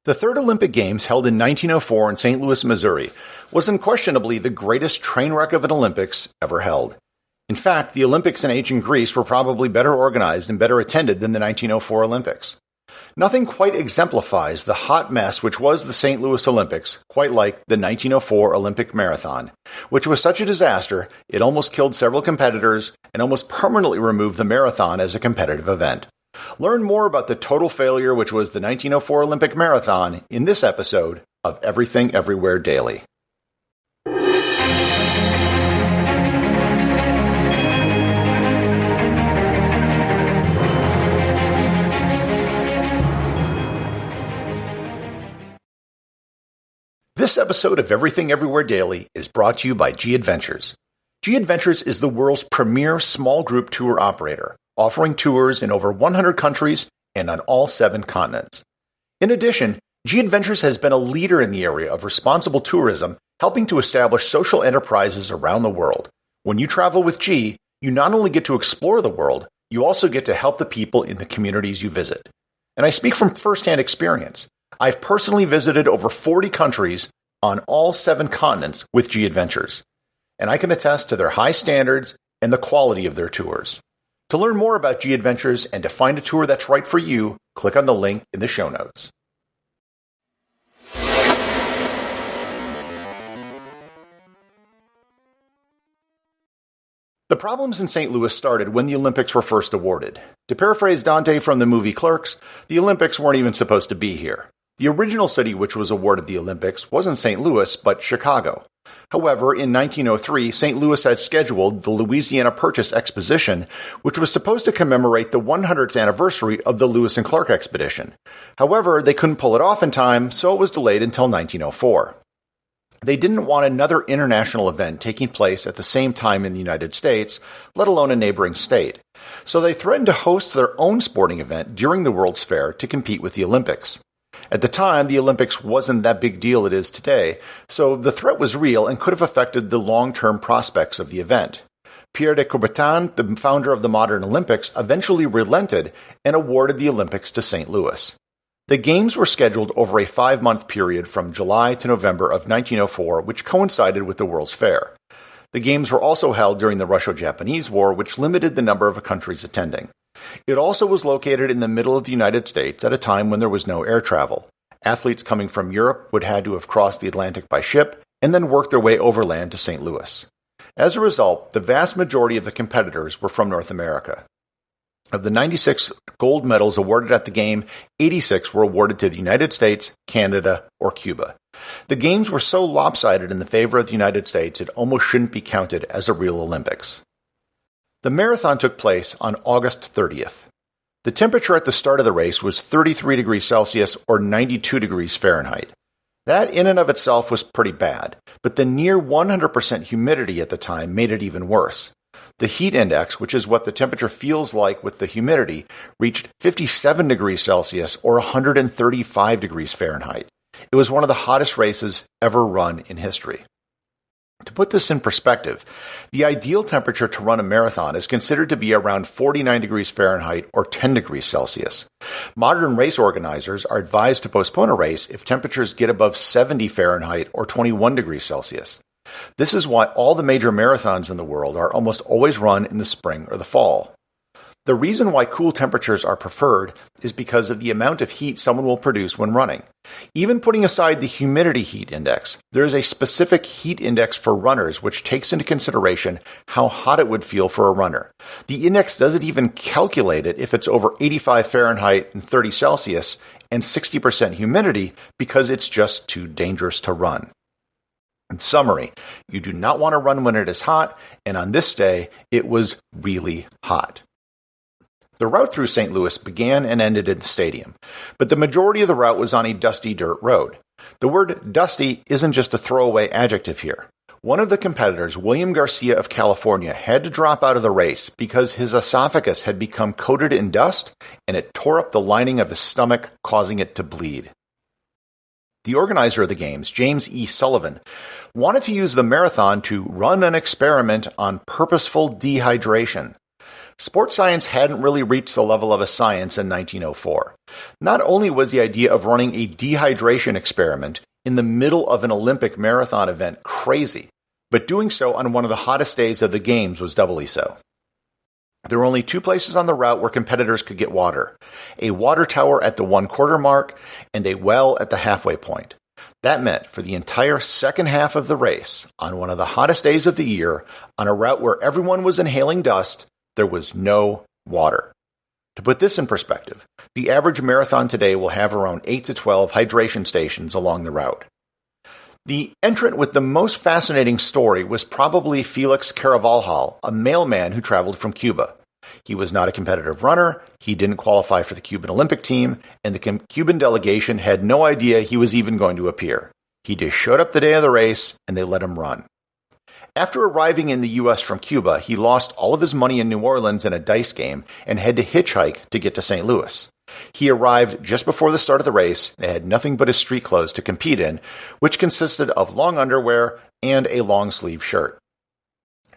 The third Olympic Games, held in 1904 in St. Louis, Missouri, was unquestionably the greatest train wreck of an Olympics ever held. In fact, the Olympics in ancient Greece were probably better organized and better attended than the 1904 Olympics. Nothing quite exemplifies the hot mess which was the St. Louis Olympics, quite like the 1904 Olympic Marathon, which was such a disaster it almost killed several competitors and almost permanently removed the marathon as a competitive event. Learn more about the total failure which was the 1904 Olympic Marathon in this episode of Everything Everywhere Daily. This episode of Everything Everywhere Daily is brought to you by G Adventures. G Adventures is the world's premier small group tour operator, offering tours in over 100 countries and on all 7 continents. In addition, G Adventures has been a leader in the area of responsible tourism, helping to establish social enterprises around the world. When you travel with G, you not only get to explore the world, you also get to help the people in the communities you visit. And I speak from firsthand experience. I've personally visited over 40 countries on all 7 continents with G Adventures, and I can attest to their high standards and the quality of their tours. To learn more about G Adventures and to find a tour that's right for you, click on the link in the show notes. The problems in St. Louis started when the Olympics were first awarded. To paraphrase Dante from the movie Clerks, the Olympics weren't even supposed to be here. The original city which was awarded the Olympics wasn't St. Louis, but Chicago. However, in 1903, St. Louis had scheduled the Louisiana Purchase Exposition, which was supposed to commemorate the 100th anniversary of the Lewis and Clark expedition. However, they couldn't pull it off in time, so it was delayed until 1904. They didn't want another international event taking place at the same time in the United States, let alone a neighboring state. So they threatened to host their own sporting event during the World's Fair to compete with the Olympics. At the time, the Olympics wasn't that big deal it is today, so the threat was real and could have affected the long-term prospects of the event. Pierre de Coubertin, the founder of the modern Olympics, eventually relented and awarded the Olympics to St. Louis. The Games were scheduled over a 5-month period from July to November of 1904, which coincided with the World's Fair. The Games were also held during the Russo-Japanese War, which limited the number of countries attending. It also was located in the middle of the United States at a time when there was no air travel. Athletes coming from Europe would have to have crossed the Atlantic by ship and then worked their way overland to St. Louis. As a result, the vast majority of the competitors were from North America. Of the 96 gold medals awarded at the game, 86 were awarded to the United States, Canada, or Cuba. The Games were so lopsided in the favor of the United States it almost shouldn't be counted as a real Olympics. The marathon took place on August 30th. The temperature at the start of the race was 33 degrees Celsius or 92 degrees Fahrenheit. That in and of itself was pretty bad, but the near 100% humidity at the time made it even worse. The heat index, which is what the temperature feels like with the humidity, reached 57 degrees Celsius or 135 degrees Fahrenheit. It was one of the hottest races ever run in history. To put this in perspective, the ideal temperature to run a marathon is considered to be around 49 degrees Fahrenheit or 10 degrees Celsius. Modern race organizers are advised to postpone a race if temperatures get above 70 Fahrenheit or 21 degrees Celsius. This is why all the major marathons in the world are almost always run in the spring or the fall. The reason why cool temperatures are preferred is because of the amount of heat someone will produce when running. Even putting aside the humidity heat index, there is a specific heat index for runners which takes into consideration how hot it would feel for a runner. The index doesn't even calculate it if it's over 85 Fahrenheit and 30 Celsius and 60% humidity because it's just too dangerous to run. In summary, you do not want to run when it is hot, and on this day, it was really hot. The route through St. Louis began and ended in the stadium, but the majority of the route was on a dusty dirt road. The word dusty isn't just a throwaway adjective here. One of the competitors, William Garcia of California, had to drop out of the race because his esophagus had become coated in dust and it tore up the lining of his stomach, causing it to bleed. The organizer of the Games, James E. Sullivan, wanted to use the marathon to run an experiment on purposeful dehydration. Sports science hadn't really reached the level of a science in 1904. Not only was the idea of running a dehydration experiment in the middle of an Olympic marathon event crazy, but doing so on one of the hottest days of the Games was doubly so. There were only two places on the route where competitors could get water: a water tower at the 1/4 mark and a well at the halfway point. That meant for the entire second half of the race, on one of the hottest days of the year, on a route where everyone was inhaling dust, there was no water. To put this in perspective, the average marathon today will have around 8 to 12 hydration stations along the route. The entrant with the most fascinating story was probably Felix Caravalhal, a mailman who traveled from Cuba. He was not a competitive runner, he didn't qualify for the Cuban Olympic team, and the Cuban delegation had no idea he was even going to appear. He just showed up the day of the race, and they let him run. After arriving in the U.S. from Cuba, he lost all of his money in New Orleans in a dice game and had to hitchhike to get to St. Louis. He arrived just before the start of the race and had nothing but his street clothes to compete in, which consisted of long underwear and a long-sleeve shirt.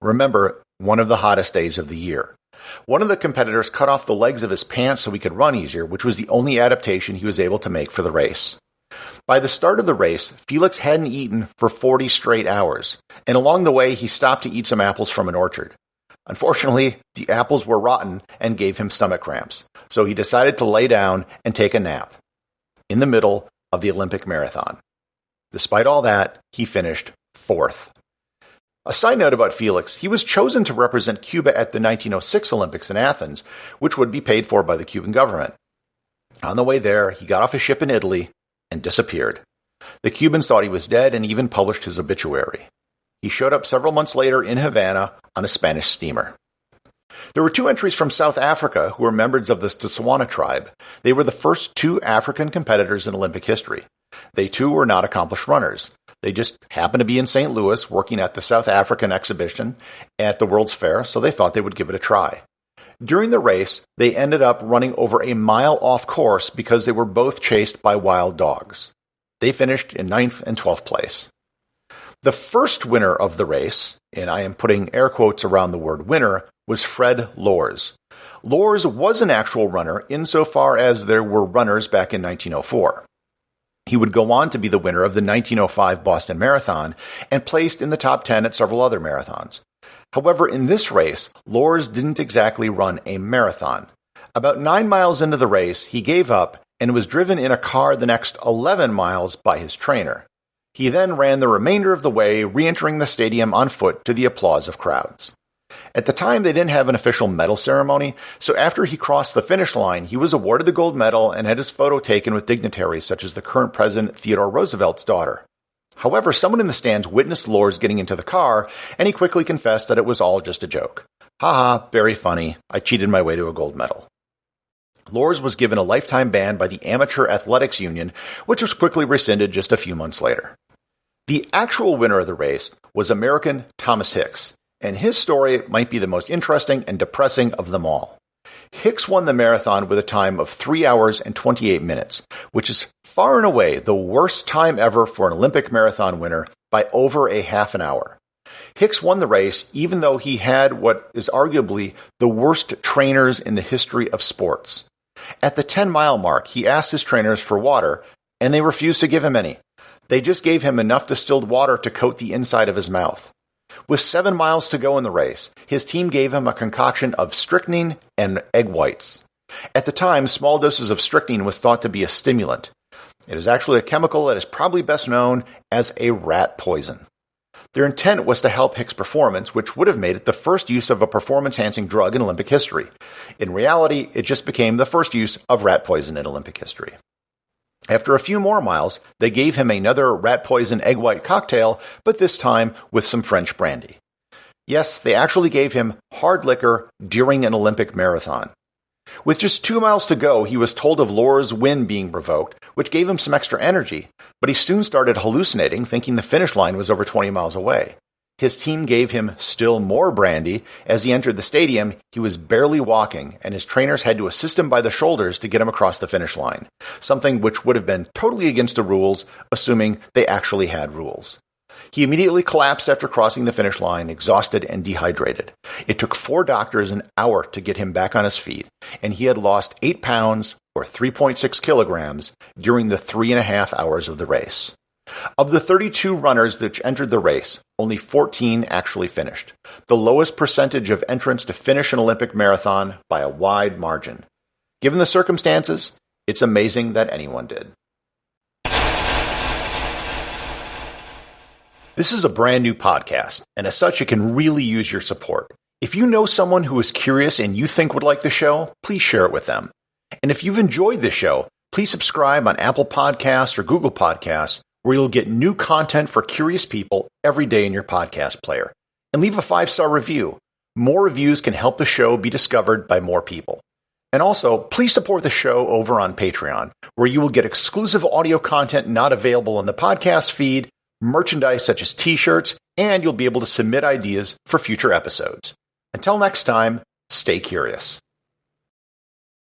Remember, one of the hottest days of the year. One of the competitors cut off the legs of his pants so he could run easier, which was the only adaptation he was able to make for the race. By the start of the race, Felix hadn't eaten for 40 straight hours, and along the way he stopped to eat some apples from an orchard. Unfortunately, the apples were rotten and gave him stomach cramps, so he decided to lay down and take a nap in the middle of the Olympic marathon. Despite all that, he finished 4th. A side note about Felix, he was chosen to represent Cuba at the 1906 Olympics in Athens, which would be paid for by the Cuban government. On the way there, he got off a ship in Italy and disappeared. The Cubans thought he was dead and even published his obituary. He showed up several months later in Havana on a Spanish steamer. There were 2 entries from South Africa who were members of the Tswana tribe. They were the first 2 African competitors in Olympic history. They too were not accomplished runners. They just happened to be in St. Louis working at the South African exhibition at the World's Fair, so they thought they would give it a try. During the race, they ended up running over a mile off course because they were both chased by wild dogs. They finished in 9th and 12th place. The first winner of the race, and I am putting air quotes around the word winner, was Fred Lors. Lors was an actual runner insofar as there were runners back in 1904. He would go on to be the winner of the 1905 Boston Marathon and placed in the top 10 at several other marathons. However, in this race, Lors didn't exactly run a marathon. About 9 miles into the race, he gave up and was driven in a car the next 11 miles by his trainer. He then ran the remainder of the way, re-entering the stadium on foot to the applause of crowds. At the time, they didn't have an official medal ceremony, so after he crossed the finish line, he was awarded the gold medal and had his photo taken with dignitaries such as the current president Theodore Roosevelt's daughter. However, someone in the stands witnessed Lors getting into the car, and he quickly confessed that it was all just a joke. Haha, very funny. I cheated my way to a gold medal. Lors was given a lifetime ban by the Amateur Athletics Union, which was quickly rescinded just a few months later. The actual winner of the race was American Thomas Hicks, and his story might be the most interesting and depressing of them all. Hicks won the marathon with a time of 3 hours and 28 minutes, which is far and away the worst time ever for an Olympic marathon winner by over a half an hour. Hicks won the race even though he had what is arguably the worst trainers in the history of sports. At the 10-mile mark, he asked his trainers for water, and they refused to give him any. They just gave him enough distilled water to coat the inside of his mouth. With 7 miles to go in the race, his team gave him a concoction of strychnine and egg whites. At the time, small doses of strychnine was thought to be a stimulant. It is actually a chemical that is probably best known as a rat poison. Their intent was to help Hicks' performance, which would have made it the first use of a performance-enhancing drug in Olympic history. In reality, it just became the first use of rat poison in Olympic history. After a few more miles, they gave him another rat poison egg white cocktail, but this time with some French brandy. Yes, they actually gave him hard liquor during an Olympic marathon. With just 2 miles to go, he was told of Lors' win being revoked, which gave him some extra energy, but he soon started hallucinating, thinking the finish line was over 20 miles away. His team gave him still more brandy. As he entered the stadium, he was barely walking, and his trainers had to assist him by the shoulders to get him across the finish line, something which would have been totally against the rules, assuming they actually had rules. He immediately collapsed after crossing the finish line, exhausted and dehydrated. It took 4 doctors an hour to get him back on his feet, and he had lost 8 pounds, or 3.6 kilograms, during the 3.5 hours of the race. Of the 32 runners that entered the race, only 14 actually finished, the lowest percentage of entrants to finish an Olympic marathon by a wide margin. Given the circumstances, it's amazing that anyone did. This is a brand new podcast, and as such, it can really use your support. If you know someone who is curious and you think would like the show, please share it with them. And if you've enjoyed this show, please subscribe on Apple Podcasts or Google Podcasts, where you'll get new content for curious people every day in your podcast player. And leave a 5-star review. More reviews can help the show be discovered by more people. And also, please support the show over on Patreon, where you will get exclusive audio content not available in the podcast feed, merchandise such as t-shirts, and you'll be able to submit ideas for future episodes. Until next time, stay curious.